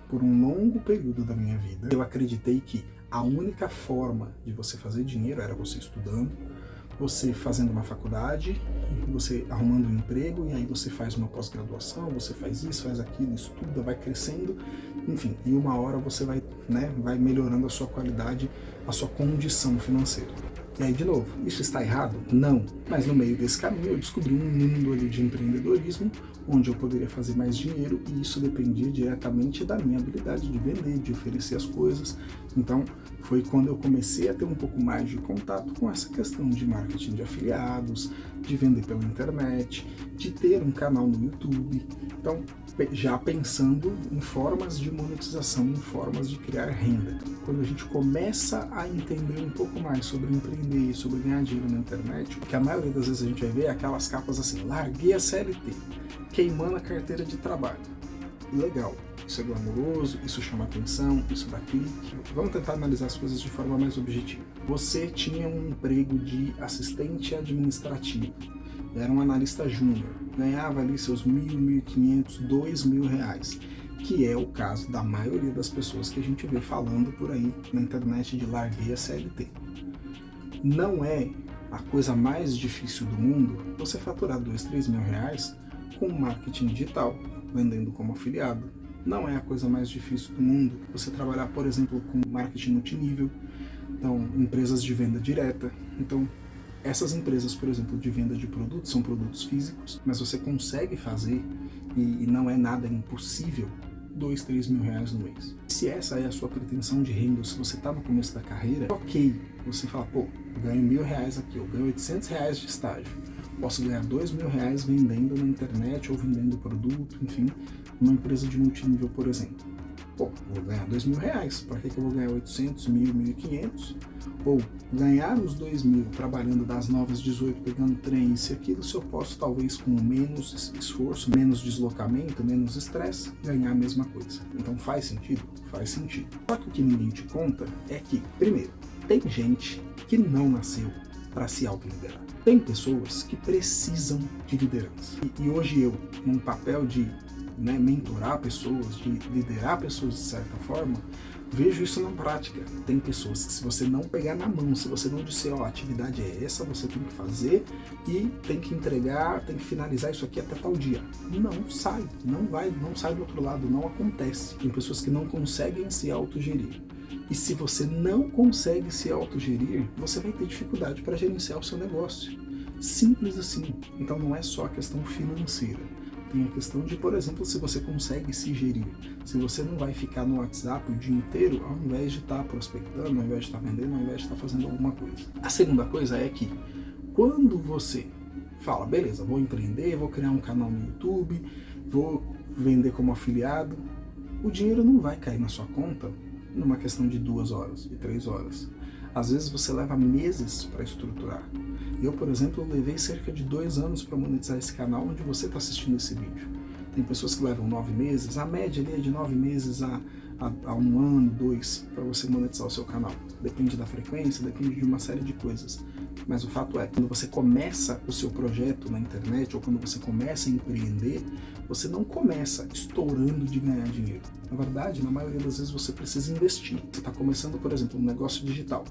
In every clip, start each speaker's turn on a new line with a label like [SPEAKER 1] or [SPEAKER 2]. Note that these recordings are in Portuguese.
[SPEAKER 1] por um longo período da minha vida, eu acreditei que a única forma de você fazer dinheiro era você estudando, você fazendo uma faculdade, você arrumando um emprego, e aí você faz uma pós-graduação, você faz isso, faz aquilo, estuda, vai crescendo, enfim, e uma hora você vai, vai melhorando a sua qualidade, a sua condição financeira. E aí, de novo, isso está errado? Não. Mas no meio desse caminho eu descobri um mundo ali de empreendedorismo, onde eu poderia fazer mais dinheiro, e isso dependia diretamente da minha habilidade de vender, de oferecer as coisas. Então, foi quando eu comecei a ter um pouco mais de contato com essa questão de marketing de afiliados, de vender pela internet, de ter um canal no YouTube. Então, já pensando em formas de monetização, em formas de criar renda. Quando a gente começa a entender um pouco mais sobre empreender, sobre ganhar dinheiro na internet, o que a maioria das vezes a gente vai ver é aquelas capas assim: larguei a CLT, queimando a carteira de trabalho. Legal, isso é glamouroso, isso chama atenção, isso dá clique. Vamos tentar analisar as coisas de forma mais objetiva. Você tinha um emprego de assistente administrativo, era um analista júnior, ganhava ali seus R$1.000, R$1.500, R$2.000, que é o caso da maioria das pessoas que a gente vê falando por aí na internet de larguei a CLT. Não é a coisa mais difícil do mundo você faturar R$2.000, R$3.000 com marketing digital, vendendo como afiliado. Não é a coisa mais difícil do mundo você trabalhar, por exemplo, com marketing multinível, então empresas de venda direta. Então, essas empresas, por exemplo, de venda de produtos, são produtos físicos, mas você consegue fazer, e não é nada impossível, R$2.000, R$3.000 no mês. Se essa é a sua pretensão de renda, se você está no começo da carreira, ok, você fala, pô, ganho R$1.000 aqui, eu ganho R$800 de estágio, posso ganhar R$2.000 vendendo na internet ou vendendo produto, enfim, numa empresa de multinível, por exemplo. Pô, vou ganhar R$2.000, para que eu vou ganhar 800, 1.000, 1.500? Ou ganhar os 2.000 trabalhando das 9 às 18, pegando trem, isso e aquilo, se eu posso talvez com menos esforço, menos deslocamento, menos estresse, ganhar a mesma coisa. Então faz sentido? Faz sentido. Só que o que ninguém te conta é que, primeiro, tem gente que não nasceu para se autoliderar. Tem pessoas que precisam de liderança. E hoje eu, num papel de mentorar pessoas, de liderar pessoas de certa forma, vejo isso na prática. Tem pessoas que, se você não pegar na mão, se você não disser, ó, a atividade é essa, você tem que fazer e tem que entregar, tem que finalizar isso aqui até tal dia. Não sai, não sai do outro lado, não acontece. Tem pessoas que não conseguem se autogerir. E se você não consegue se autogerir, você vai ter dificuldade para gerenciar o seu negócio. Simples assim. Então não é só a questão financeira. Tem a questão de, por exemplo, se você consegue se gerir. Se você não vai ficar no WhatsApp o dia inteiro, ao invés de estar prospectando, ao invés de estar vendendo, ao invés de estar fazendo alguma coisa. A segunda coisa é que, quando você fala, beleza, vou empreender, vou criar um canal no YouTube, vou vender como afiliado, o dinheiro não vai cair na sua conta numa questão de 2 horas e 3 horas. Às vezes você leva meses para estruturar. Eu, por exemplo, levei cerca de 2 anos para monetizar esse canal onde você está assistindo esse vídeo. Tem pessoas que levam 9 meses, a média ali é de 9 meses a 1 ano, 2, para você monetizar o seu canal. Depende da frequência, depende de uma série de coisas. Mas o fato é, quando você começa o seu projeto na internet, ou quando você começa a empreender, você não começa estourando de ganhar dinheiro. Na verdade, na maioria das vezes você precisa investir. Você está começando, por exemplo, um negócio digital.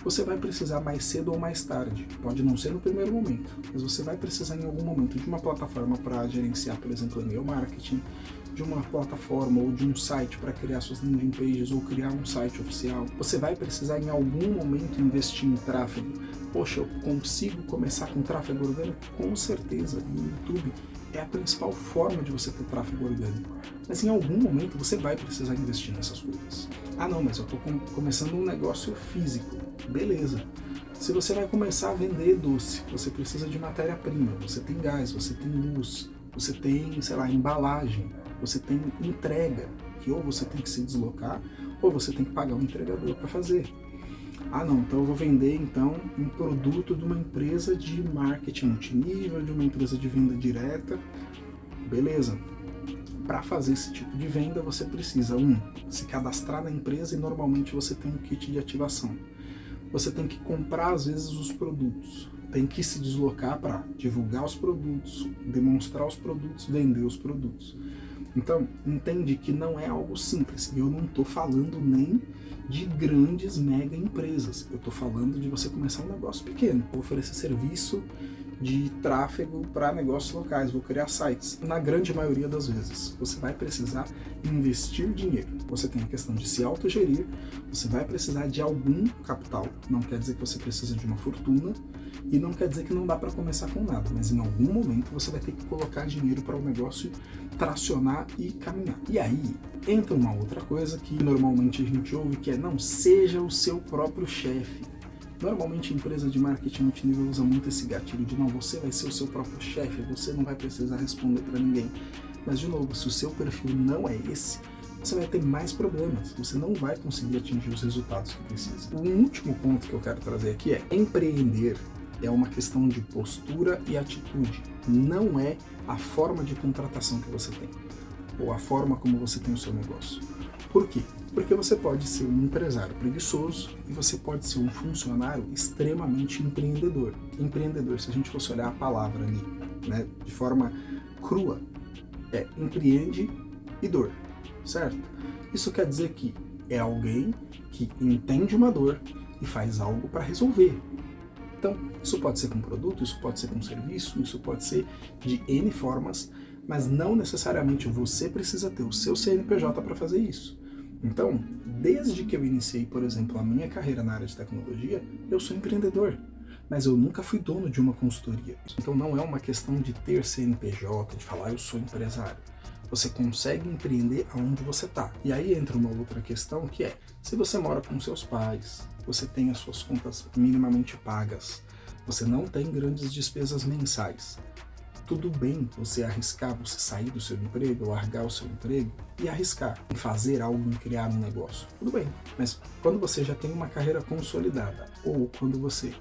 [SPEAKER 1] Você vai precisar mais cedo ou mais tarde. Pode não ser no primeiro momento, mas você vai precisar em algum momento de uma plataforma para gerenciar, por exemplo, e-mail marketing, de uma plataforma ou de um site para criar suas landing pages ou criar um site oficial. Você vai precisar em algum momento investir em tráfego. Poxa, eu consigo começar com tráfego orgânico? Com certeza, no YouTube é a principal forma de você ter tráfego orgânico. Mas em algum momento você vai precisar investir nessas coisas. Ah não, mas eu estou começando um negócio físico. Beleza. Se você vai começar a vender doce, você precisa de matéria-prima, você tem gás, você tem luz, você tem, sei lá, embalagem, você tem entrega, que ou você tem que se deslocar, ou você tem que pagar um entregador para fazer. Ah não, então eu vou vender então um produto de uma empresa de marketing multinível, de uma empresa de venda direta. Beleza. Para fazer esse tipo de venda, você precisa, se cadastrar na empresa, e normalmente você tem um kit de ativação. Você tem que comprar, às vezes, os produtos. Tem que se deslocar para divulgar os produtos, demonstrar os produtos, vender os produtos. Então, entende que não é algo simples. E eu não estou falando nem de grandes mega empresas. Eu estou falando de você começar um negócio pequeno. Vou oferecer serviço de tráfego para negócios locais, vou criar sites. Na grande maioria das vezes, você vai precisar investir dinheiro. Você tem a questão de se autogerir, você vai precisar de algum capital. Não quer dizer que você precisa de uma fortuna e não quer dizer que não dá para começar com nada, mas em algum momento você vai ter que colocar dinheiro para o negócio tracionar e caminhar. E aí entra uma outra coisa que normalmente a gente ouve, que é: não, seja o seu próprio chefe. Normalmente a empresa de marketing multinível usa muito esse gatilho de: não, você vai ser o seu próprio chefe, você não vai precisar responder para ninguém. Mas de novo, se o seu perfil não é esse, você vai ter mais problemas, você não vai conseguir atingir os resultados que precisa. O último ponto que eu quero trazer aqui é: empreender é uma questão de postura e atitude, não é a forma de contratação que você tem, ou a forma como você tem o seu negócio. Por quê? Porque você pode ser um empresário preguiçoso e você pode ser um funcionário extremamente empreendedor. Empreendedor, se a gente fosse olhar a palavra ali, né, de forma crua, é empreende e dor, certo? Isso quer dizer que é alguém que entende uma dor e faz algo para resolver. Então, isso pode ser com produto, isso pode ser com serviço, isso pode ser de N formas, mas não necessariamente você precisa ter o seu CNPJ para fazer isso. Então, desde que eu iniciei, por exemplo, a minha carreira na área de tecnologia, eu sou empreendedor, mas eu nunca fui dono de uma consultoria. Então não é uma questão de ter CNPJ, de falar eu sou empresário. Você consegue empreender aonde você está. E aí entra uma outra questão, que é: se você mora com seus pais, você tem as suas contas minimamente pagas, você não tem grandes despesas mensais, tudo bem você arriscar, você sair do seu emprego, largar o seu emprego e arriscar em fazer algo, em criar um negócio. Tudo bem, mas quando você já tem uma carreira consolidada, ou quando você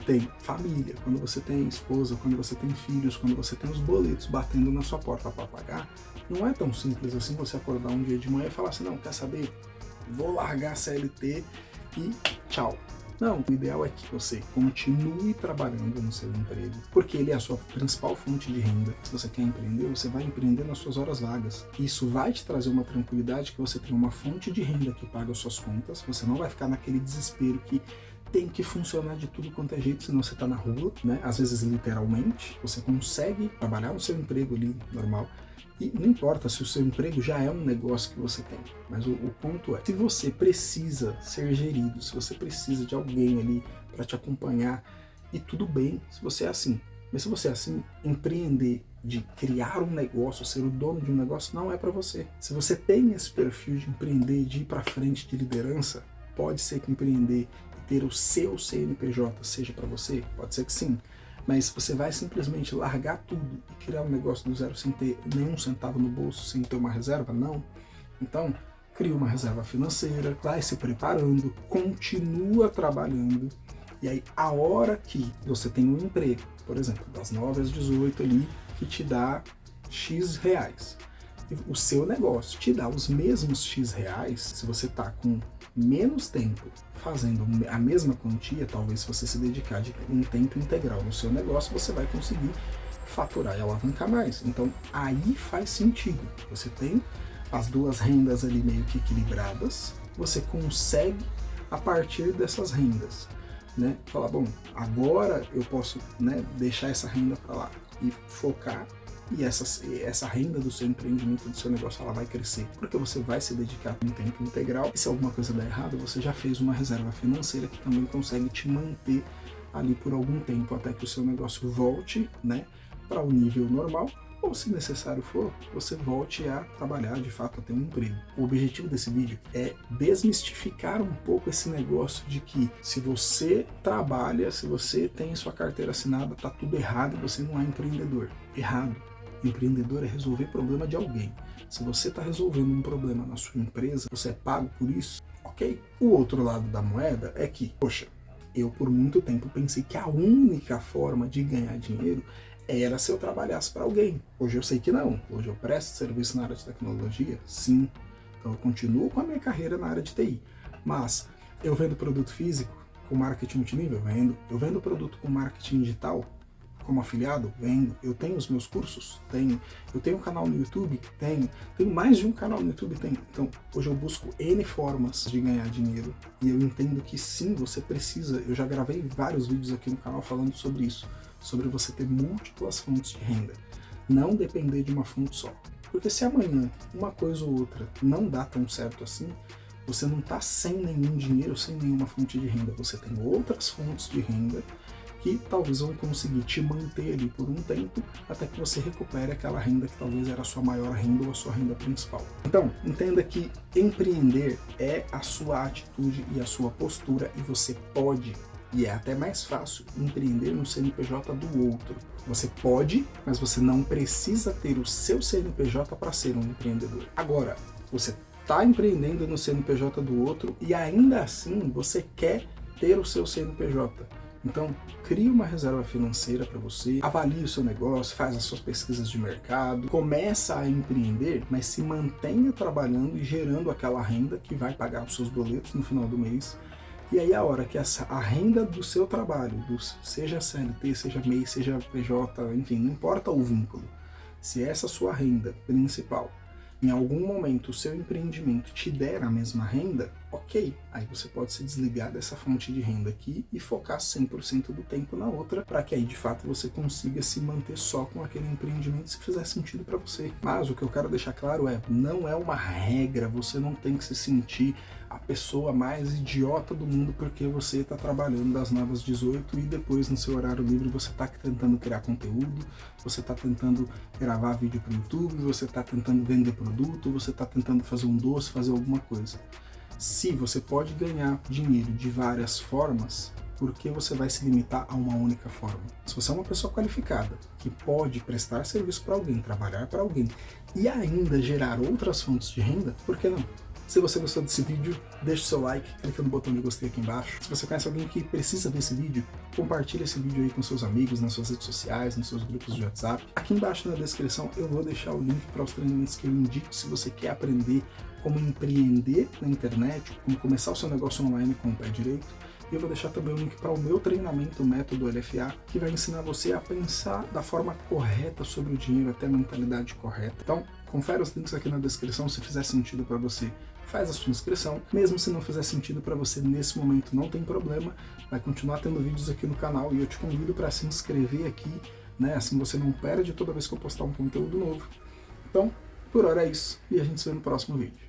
[SPEAKER 1] tem família, quando você tem esposa, quando você tem filhos, quando você tem os boletos batendo na sua porta para pagar, não é tão simples assim você acordar um dia de manhã e falar assim: não, quer saber? Vou largar a CLT e tchau. Não, o ideal é que você continue trabalhando no seu emprego, porque ele é a sua principal fonte de renda. Se você quer empreender, você vai empreender nas suas horas vagas. Isso vai te trazer uma tranquilidade, que você tem uma fonte de renda que paga as suas contas, você não vai ficar naquele desespero que tem que funcionar de tudo quanto é jeito, senão você está na rua, né? Às vezes literalmente, você consegue trabalhar no seu emprego ali, normal, e não importa se o seu emprego já é um negócio que você tem, mas o ponto é: se você precisa ser gerido, se você precisa de alguém ali para te acompanhar, e tudo bem se você é assim, mas se você é assim, empreender, de criar um negócio, ser o dono de um negócio, não é para você. Se você tem esse perfil de empreender, de ir para frente, de liderança, pode ser que empreender e ter o seu CNPJ seja para você, pode ser que sim. Mas você vai simplesmente largar tudo e criar um negócio do zero sem ter nenhum centavo no bolso, sem ter uma reserva? Não. Então, cria uma reserva financeira, vai se preparando, continua trabalhando, e aí a hora que você tem um emprego, por exemplo, das 9 às 18 ali, que te dá X reais, e o seu negócio te dá os mesmos X reais, se você está com menos tempo fazendo a mesma quantia, talvez se você se dedicar de um tempo integral no seu negócio, você vai conseguir faturar e alavancar mais. Então aí faz sentido. Você tem as duas rendas ali meio que equilibradas, você consegue a partir dessas rendas, né, falar: bom, agora eu posso, né, deixar essa renda para lá e focar. E essa renda do seu empreendimento, do seu negócio, ela vai crescer, porque você vai se dedicar em tempo integral. E se alguma coisa der errado, você já fez uma reserva financeira que também consegue te manter ali por algum tempo, até que o seu negócio volte, né, para o nível normal, ou se necessário for, você volte a trabalhar de fato, a ter um emprego. O objetivo desse vídeo é desmistificar um pouco esse negócio de que se você trabalha, se você tem sua carteira assinada, tá tudo errado e você não é empreendedor. Errado. Empreendedor é resolver problema de alguém. Se você está resolvendo um problema na sua empresa, você é pago por isso, ok? O outro lado da moeda é que, poxa, eu por muito tempo pensei que a única forma de ganhar dinheiro era se eu trabalhasse para alguém. Hoje eu sei que não. Hoje eu presto serviço na área de tecnologia, sim. Então eu continuo com a minha carreira na área de TI. Mas eu vendo produto físico com marketing multinível? Vendo. Eu vendo produto com marketing digital? como afiliado? Vendo. Eu tenho os meus cursos? Tenho. Eu tenho um canal no YouTube? Tenho. Tenho mais de um canal no YouTube? Tenho. Então, hoje eu busco N formas de ganhar dinheiro e eu entendo que sim, você precisa. Eu já gravei vários vídeos aqui no canal falando sobre isso, sobre você ter múltiplas fontes de renda. Não depender de uma fonte só. Porque se amanhã uma coisa ou outra não dá tão certo assim, você não está sem nenhum dinheiro, sem nenhuma fonte de renda. Você tem outras fontes de renda que talvez vão conseguir te manter ali por um tempo até que você recupere aquela renda que talvez era a sua maior renda ou a sua renda principal. Então, entenda que empreender é a sua atitude e a sua postura e você pode, e é até mais fácil, empreender no CNPJ do outro. Você pode, mas você não precisa ter o seu CNPJ para ser um empreendedor. Agora, você está empreendendo no CNPJ do outro e ainda assim você quer ter o seu CNPJ. Então, crie uma reserva financeira para você, avalie o seu negócio, faz as suas pesquisas de mercado, começa a empreender, mas se mantenha trabalhando e gerando aquela renda que vai pagar os seus boletos no final do mês. E aí a hora que a renda do seu trabalho, seja CLT, seja MEI, seja PJ, enfim, não importa o vínculo, se essa sua renda principal, em algum momento o seu empreendimento te der a mesma renda, ok, aí você pode se desligar dessa fonte de renda aqui e focar 100% do tempo na outra, para que aí de fato você consiga se manter só com aquele empreendimento se fizer sentido para você. Mas o que eu quero deixar claro é, não é uma regra, você não tem que se sentir a pessoa mais idiota do mundo porque você está trabalhando das 9 às 18 e depois no seu horário livre você está tentando criar conteúdo, você está tentando gravar vídeo para o YouTube, você está tentando vender produto, você está tentando fazer um doce, fazer alguma coisa. Se você pode ganhar dinheiro de várias formas, por que você vai se limitar a uma única forma? Se você é uma pessoa qualificada, que pode prestar serviço para alguém, trabalhar para alguém e ainda gerar outras fontes de renda, por que não? Se você gostou desse vídeo, deixe o seu like, clica no botão de gostei aqui embaixo. Se você conhece alguém que precisa ver esse vídeo, compartilhe esse vídeo aí com seus amigos, nas suas redes sociais, nos seus grupos de WhatsApp. Aqui embaixo na descrição eu vou deixar o link para os treinamentos que eu indico se você quer aprender como empreender na internet, como começar o seu negócio online com o pé direito. E eu vou deixar também o link para o meu treinamento, o método LFA, que vai ensinar você a pensar da forma correta sobre o dinheiro, até a mentalidade correta. Então, confere os links aqui na descrição, se fizer sentido para você, faz a sua inscrição. Mesmo se não fizer sentido para você nesse momento, não tem problema, vai continuar tendo vídeos aqui no canal e eu te convido para se inscrever aqui, né? Assim você não perde toda vez que eu postar um conteúdo novo. Então, por hora é isso e a gente se vê no próximo vídeo.